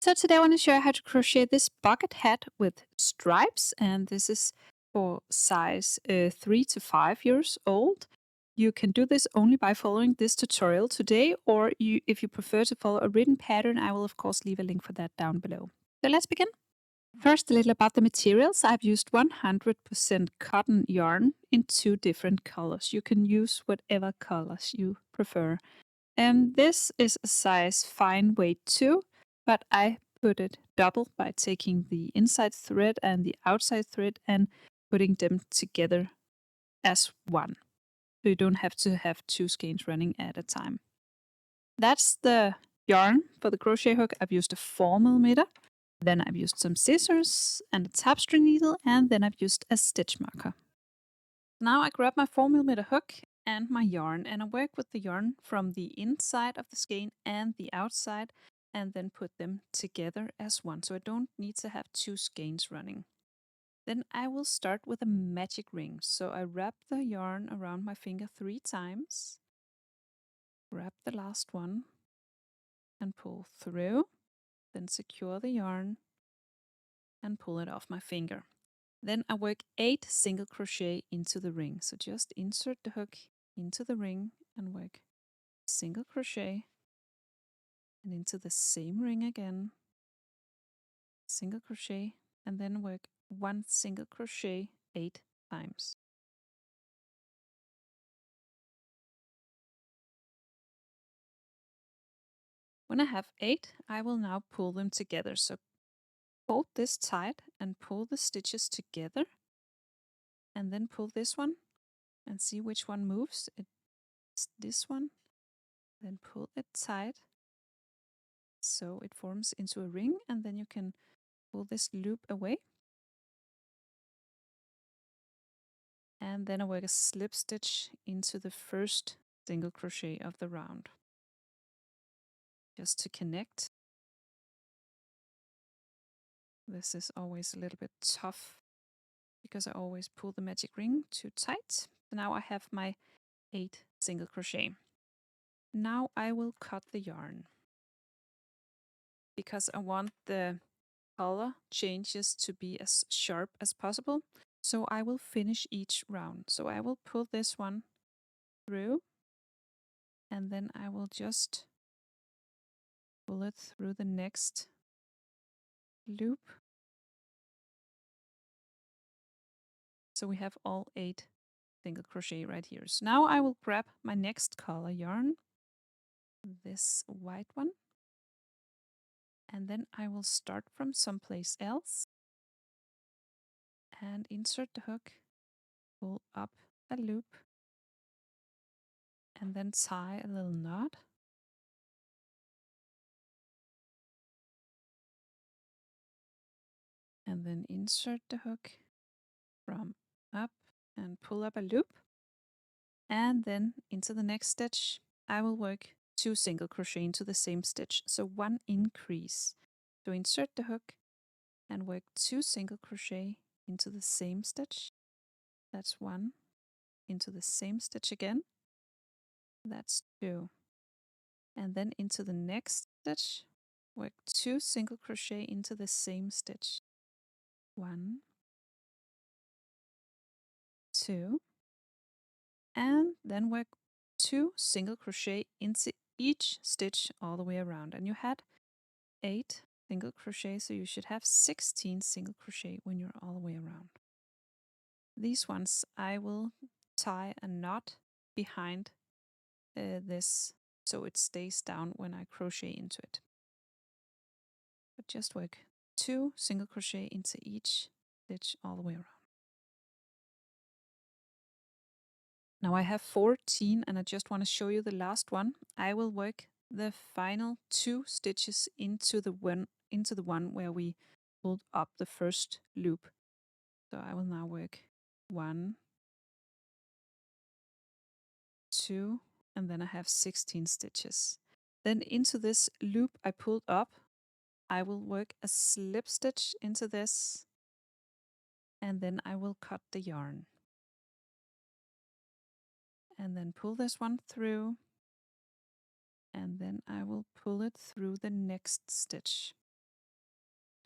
So today I want to show you how to crochet this bucket hat with stripes, and this is for size 3 to 5 years old. You can do this only by following this tutorial today, or if you prefer to follow a written pattern, I will of course leave a link for that down below. So let's begin. First, a little about the materials. I've used 100% cotton yarn in 2 different colors. You can use whatever colors you prefer. And this is a size fine weight 2, but I put it double by taking the inside thread and the outside thread and putting them together as one. So you don't have to have 2 skeins running at a time. That's the yarn for the crochet hook. I've used a 4mm, then I've used some scissors and a tapestry needle, and then I've used a stitch marker. Now I grab my 4mm hook and my yarn, and I work with the yarn from the inside of the skein and the outside, and then put them together as one, so I don't need to have 2 skeins running. Then I will start with a magic ring. So I wrap the yarn around my finger 3 times, grab the last one and pull through, then secure the yarn and pull it off my finger. Then I work 8 single crochet into the ring. So just insert the hook into the ring and work single crochet and into the same ring again, single crochet, and then work 1 single crochet 8 times. When I have 8, I will now pull them together. So hold this tight and pull the stitches together, and then pull this one and see which one moves. It's this one. Then pull it tight so it forms into a ring, and then you can pull this loop away. And then I work a slip stitch into the first single crochet of the round, just to connect. This is always a little bit tough because I always pull the magic ring too tight. Now I have my 8 single crochet. Now I will cut the yarn because I want the color changes to be as sharp as possible. So I will finish each round. So I will pull this one through, and then I will just pull it through the next loop. So we have all 8 single crochet right here. So now I will grab my next color yarn, this white one, and then I will start from someplace else and insert the hook, pull up a loop, and then tie a little knot. And then insert the hook from up and pull up a loop. And then into the next stitch, I will work 2 single crochet into the same stitch. So 1 increase. So insert the hook and work 2 single crochet into the same stitch. That's 1. Into the same stitch again. That's 2. And then into the next stitch, work 2 single crochet into the same stitch. 1, 2, and then work 2 single crochet into each stitch all the way around. And you had 8 single crochet, so you should have 16 single crochet when you're all the way around. These ones I will tie a knot behind this so it stays down when I crochet into it. But just work 2 single crochet into each stitch all the way around. Now I have 14 and I just want to show you the last one. I will work the final 2 stitches into the one where we pulled up the first loop. So I will now work 1, 2, and then I have 16 stitches. Then into this loop I pulled up, I will work a slip stitch into this, and then I will cut the yarn. And then pull this one through, and then I will pull it through the next stitch.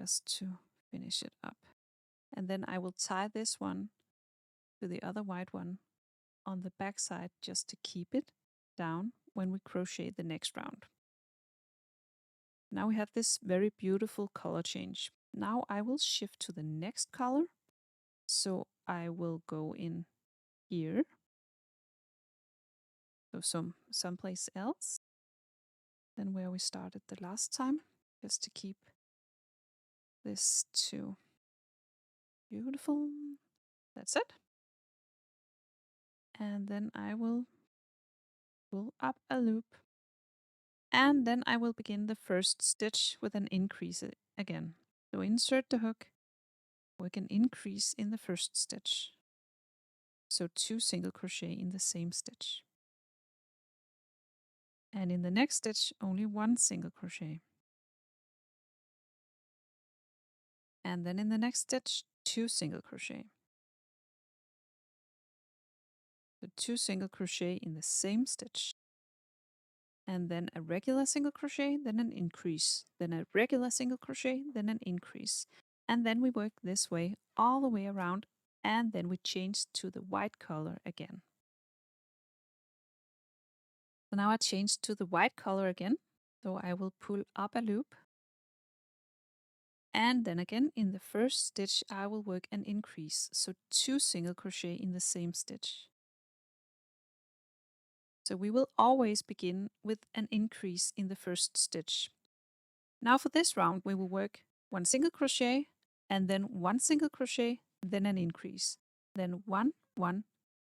just to finish it up. And then I will tie this one to the other white one on the back side just to keep it down when we crochet the next round. Now we have this very beautiful color change. Now I will shift to the next color. So I will go in here, so someplace else than where we started the last time, just to keep this to beautiful. That's it. And then I will pull up a loop. And then I will begin the first stitch with an increase again. So insert the hook, work an increase in the first stitch. So 2 single crochet in the same stitch. And in the next stitch, only 1 single crochet. And then in the next stitch, 2 single crochet. So 2 single crochet in the same stitch. And then a regular single crochet, then an increase, then a regular single crochet, then an increase. And then we work this way all the way around, and then we change to the white color again. So now I changed to the white color again. So I will pull up a loop. And then again in the first stitch I will work an increase, so 2 single crochet in the same stitch. So we will always begin with an increase in the first stitch. Now for this round we will work 1 single crochet and then 1 single crochet, then an increase, then 1, 1,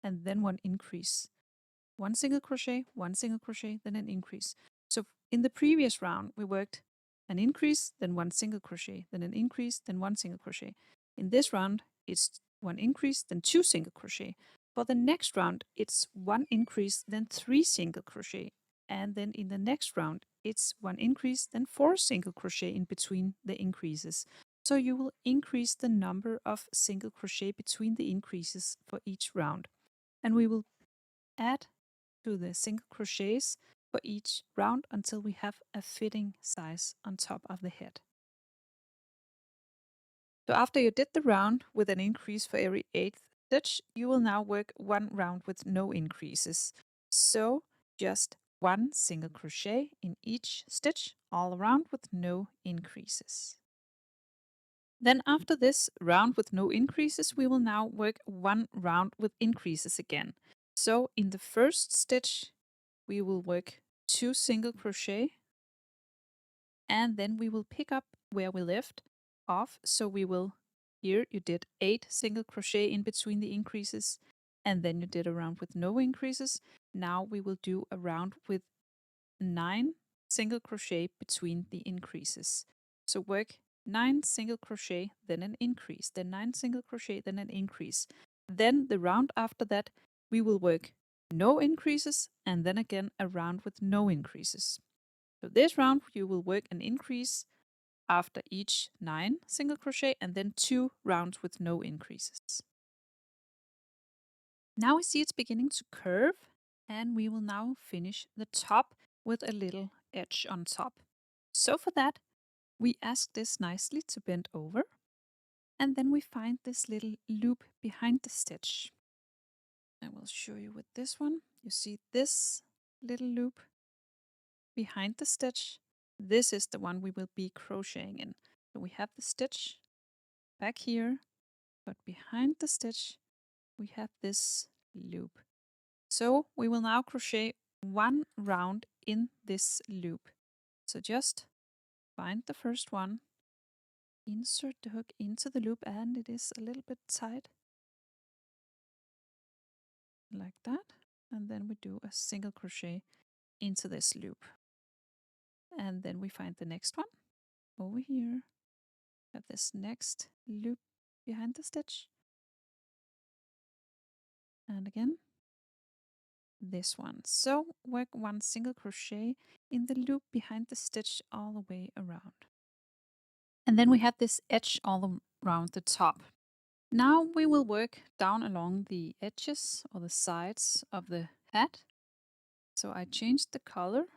and then 1 increase. 1 single crochet, 1 single crochet, then an increase. So in the previous round we worked an increase, then 1 single crochet, then an increase, then 1 single crochet. In this round it's 1 increase, then 2 single crochet. For the next round it's 1 increase, then 3 single crochet. And then in the next round it's 1 increase, then 4 single crochet in between the increases. So you will increase the number of single crochet between the increases for each round. And we will add to the single crochets for each round until we have a fitting size on top of the head. So after you did the round with an increase for every 8th stitch, you will now work 1 round with no increases. So just 1 single crochet in each stitch all around with no increases. Then after this round with no increases, we will now work 1 round with increases again. So in the first stitch, we will work 2 single crochet, and then we will pick up where we left off. So we will, here you did 8 single crochet in between the increases, and then you did a round with no increases. Now we will do a round with 9 single crochet between the increases. So work 9 single crochet, then an increase, then 9 single crochet, then an increase. Then the round after that, we will work no increases, and then again a round with no increases. So this round you will work an increase after each 9 single crochet, and then 2 rounds with no increases. Now we see it's beginning to curve, and we will now finish the top with a little edge on top. So for that, we ask this nicely to bend over, and then we find this little loop behind the stitch. I will show you with this one. You see this little loop behind the stitch. This is the one we will be crocheting in. So we have the stitch back here, but behind the stitch we have this loop. So we will now crochet 1 round in this loop. So just find the first one, insert the hook into the loop, and it is a little bit tight, like that. And then we do a single crochet into this loop. And then we find the next one over here. Have this next loop behind the stitch. And again, this one. So work 1 single crochet in the loop behind the stitch all the way around. And then we have this edge all around the top. Now we will work down along the edges or the sides of the hat. So I changed the color.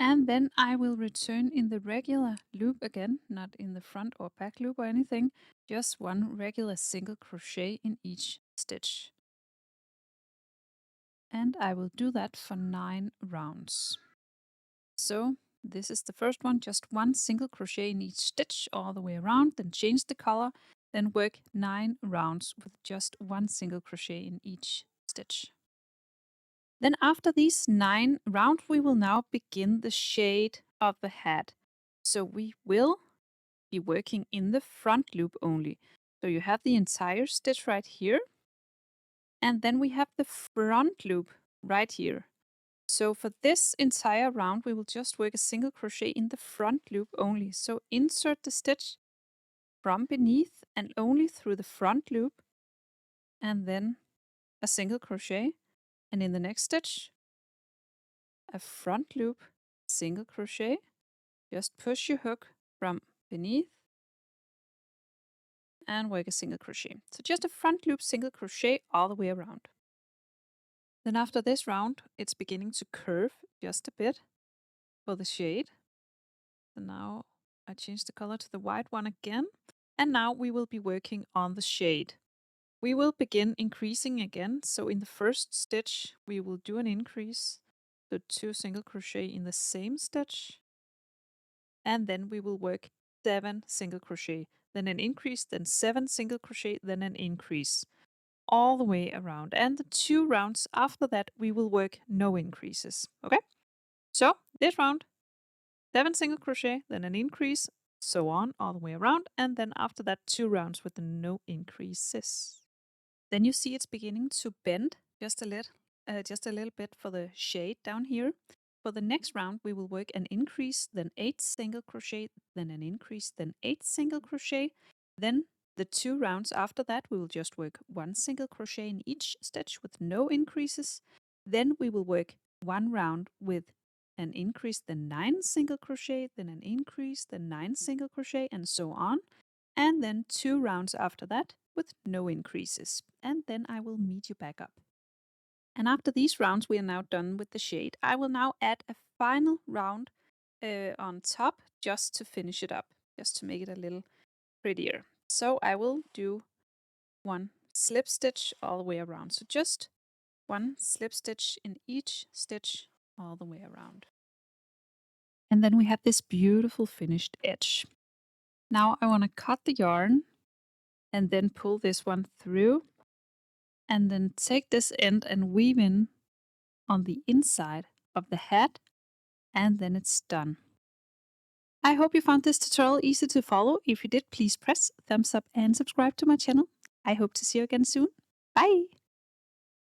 And then I will return in the regular loop again, not in the front or back loop or anything, just one regular single crochet in each stitch. And I will do that for 9 rounds. So this is the first one, just one single crochet in each stitch all the way around, then change the color, then work 9 rounds with just one single crochet in each stitch. Then after these 9 rounds, we will now begin the shade of the hat. So we will be working in the front loop only. So you have the entire stitch right here, and then we have the front loop right here. So for this entire round, we will just work a single crochet in the front loop only. So insert the stitch from beneath and only through the front loop, and then a single crochet, and in the next stitch, a front loop, single crochet, just push your hook from beneath and work a single crochet. So just a front loop single crochet all the way around. Then after this round, it's beginning to curve just a bit for the shade. So now I change the color to the white one again. And now we will be working on the shade. We will begin increasing again. So in the first stitch, we will do an increase. So 2 single crochet in the same stitch. And then we will work 7 single crochet, then an increase, then 7 single crochet, then an increase all the way around. And the 2 rounds after that, we will work no increases. Okay? So this round, 7 single crochet, then an increase, so on all the way around. And then after that, 2 rounds with no increases. Then you see it's beginning to bend just a little bit for the shade down here. For the next round, we will work an increase, then 8 single crochet, then an increase, then 8 single crochet. Then the 2 rounds after that, we will just work 1 single crochet in each stitch with no increases. Then we will work 1 round with an increase, then 9 single crochet, then an increase, then 9 single crochet, and so on. And then 2 rounds after that with no increases. And then I will meet you back up. And after these rounds, we are now done with the shade. I will now add a final round on top just to finish it up, just to make it a little prettier. So I will do 1 slip stitch all the way around. So just 1 slip stitch in each stitch all the way around. And then we have this beautiful finished edge. Now I want to cut the yarn and then pull this one through, and then take this end and weave in on the inside of the hat, and then it's done. I hope you found this tutorial easy to follow. If you did, please press thumbs up and subscribe to my channel. I hope to see you again soon. Bye!